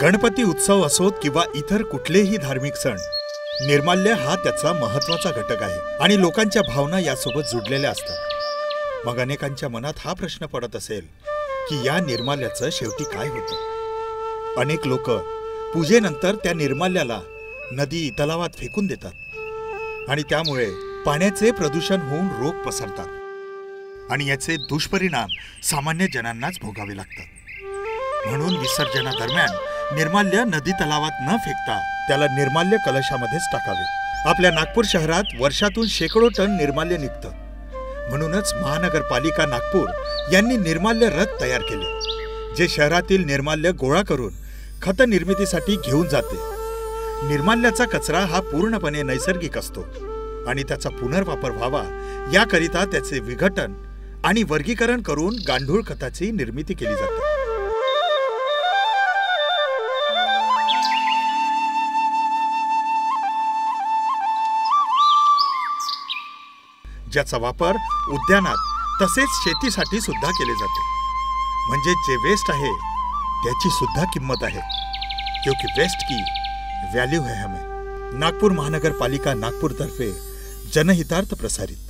गणपती उत्सव असोत किंवा इतर कुठलेही धार्मिक सण, निर्माल्य हा त्याचा महत्त्वाचा घटक आहे आणि लोकांच्या भावना यासोबत जुडलेल्या असतात। मग अनेकांच्या मनात हा प्रश्न पडत असेल की या निर्माल्याचं शेवटी काय होतं। अनेक लोक पूजेनंतर त्या निर्माल्याला नदी तलावात फेकून देतात आणि त्यामुळे पाण्याचे प्रदूषण होऊन रोग पसरतात आणि याचे दुष्परिणाम सामान्य जनांनाच भोगावे लागतात। म्हणून विसर्जनादरम्यान निर्माल्य नदी तलावात न फेकता त्याला निर्माल्य कलशामध्येच टाकावे। आपल्या नागपूर शहरात वर्षातून शेकडो टन निर्माल्य निघतं। म्हणूनच महानगरपालिका नागपूर यांनी निर्माल्य रथ तयार केले, जे शहरातील निर्माल्य गोळा करून खत निर्मितीसाठी घेऊन जाते। निर्माल्याचा कचरा हा पूर्णपणे नैसर्गिक असतो आणि त्याचा पुनर्वापर व्हावा याकरिता त्याचे विघटन आणि वर्गीकरण करून गांडूळ खताची निर्मिती केली जाते। ज्याचा वापर उद्यानात तसेच शेतीसाठी सुद्धा केले जाते। म्हणजे जे वेस्ट आहे त्याची सुद्धा किंमत आहे, क्योंकि वेस्ट की वैल्यू है हमें। नागपूर महानगरपालिका नागपूर तर्फे जनहितार्थ प्रसारित।